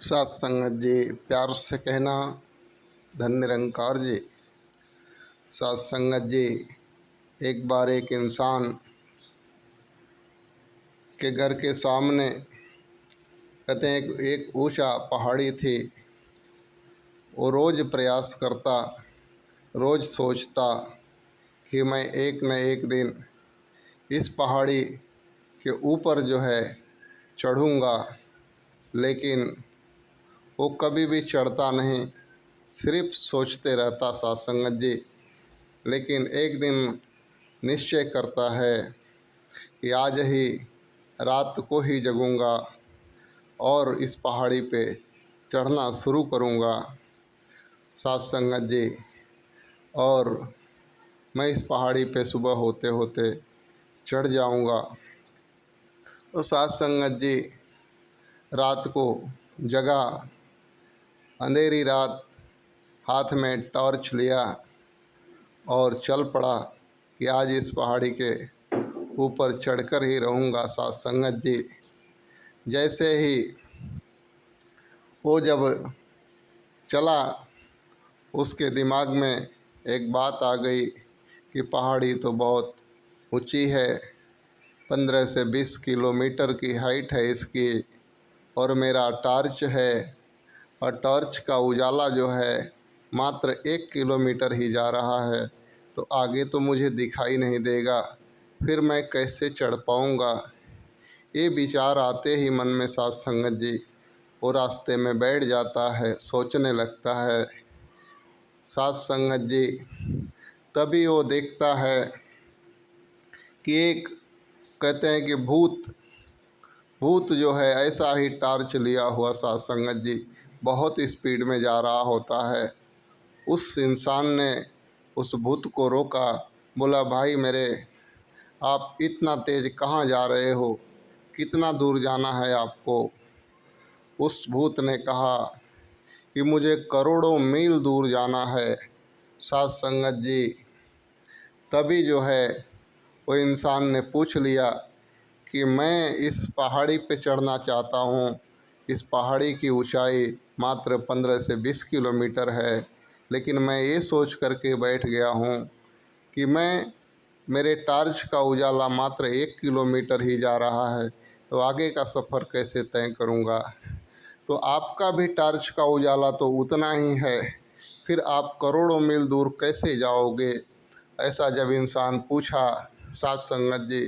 साथ संगत जी, प्यार से कहना धन निरंकार जी। साथ संगत जी, एक बार एक इंसान के घर के सामने कहते हैं एक ऊंचा पहाड़ी थी। वो रोज़ प्रयास करता, रोज़ सोचता कि मैं एक न एक दिन इस पहाड़ी के ऊपर जो है चढ़ूँगा, लेकिन वो कभी भी चढ़ता नहीं, सिर्फ सोचते रहता साथ संगत जी। लेकिन एक दिन निश्चय करता है कि आज ही रात को ही जगूँगा और इस पहाड़ी पे चढ़ना शुरू करूँगा साथ संगत जी। और मैं इस पहाड़ी पे सुबह होते होते चढ़ जाऊँगा। तो साथ संगत जी रात को जगा, अंधेरी रात, हाथ में टॉर्च लिया और चल पड़ा कि आज इस पहाड़ी के ऊपर चढ़कर ही रहूँगा साथ संगत जी। जैसे ही वो जब चला, उसके दिमाग में एक बात आ गई कि पहाड़ी तो बहुत ऊंची है, 15 से 20 किलोमीटर की हाइट है इसकी, और मेरा टॉर्च है और टॉर्च का उजाला जो है मात्र 1 किलोमीटर ही जा रहा है, तो आगे तो मुझे दिखाई नहीं देगा, फिर मैं कैसे चढ़ पाऊँगा। ये विचार आते ही मन में साथ संगत जी वो रास्ते में बैठ जाता है, सोचने लगता है साथ संगत जी। तभी वो देखता है कि एक कहते हैं कि भूत जो है ऐसा ही टॉर्च लिया हुआ साथ संगत जी बहुत स्पीड में जा रहा होता है। उस इंसान ने उस भूत को रोका, बोला भाई मेरे, आप इतना तेज़ कहाँ जा रहे हो, कितना दूर जाना है आपको। उस भूत ने कहा कि मुझे करोड़ों मील दूर जाना है साथ संगत जी। तभी जो है वो इंसान ने पूछ लिया कि मैं इस पहाड़ी पे चढ़ना चाहता हूँ। इस पहाड़ी की ऊंचाई मात्र 15 से 20 किलोमीटर है, लेकिन मैं ये सोच करके बैठ गया हूँ कि मेरे टॉर्च का उजाला मात्र 1 किलोमीटर ही जा रहा है, तो आगे का सफ़र कैसे तय करूँगा। तो आपका भी टॉर्च का उजाला तो उतना ही है, फिर आप करोड़ों मील दूर कैसे जाओगे। ऐसा जब इंसान पूछा साथ संगत जी,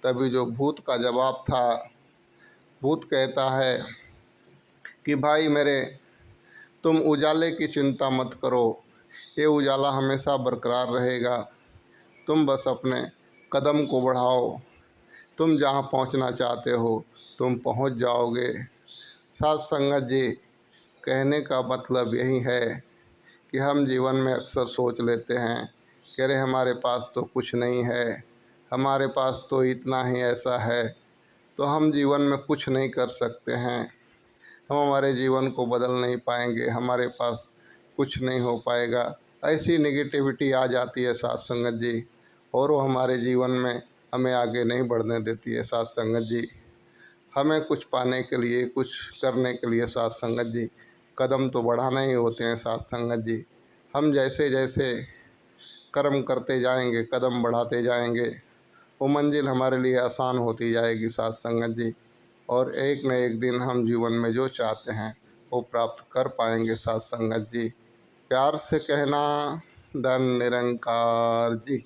तभी जो भूत का जवाब था, भूत कहता है कि भाई मेरे, तुम उजाले की चिंता मत करो, ये उजाला हमेशा बरकरार रहेगा। तुम बस अपने कदम को बढ़ाओ, तुम जहाँ पहुँचना चाहते हो तुम पहुँच जाओगे। साथ संगत जी, कहने का मतलब यही है कि हम जीवन में अक्सर सोच लेते हैं कि अरे हमारे पास तो कुछ नहीं है, हमारे पास तो इतना ही ऐसा है, तो हम जीवन में कुछ नहीं कर सकते हैं, हम हमारे जीवन को बदल नहीं पाएंगे, हमारे पास कुछ नहीं हो पाएगा। ऐसी नेगेटिविटी आ जाती है साथ संगत जी, और वो हमारे जीवन में हमें आगे नहीं बढ़ने देती है साथ संगत जी। हमें कुछ पाने के लिए, कुछ करने के लिए साथ संगत जी कदम तो बढ़ाना ही होते हैं साथ संगत जी। हम जैसे जैसे कर्म करते जाएंगे, कदम बढ़ाते जाएंगे, वो मंजिल हमारे लिए आसान होती जाएगी साथ संगत जी। और एक न एक दिन हम जीवन में जो चाहते हैं वो प्राप्त कर पाएंगे साथ संगत जी। प्यार से कहना धन निरंकार जी।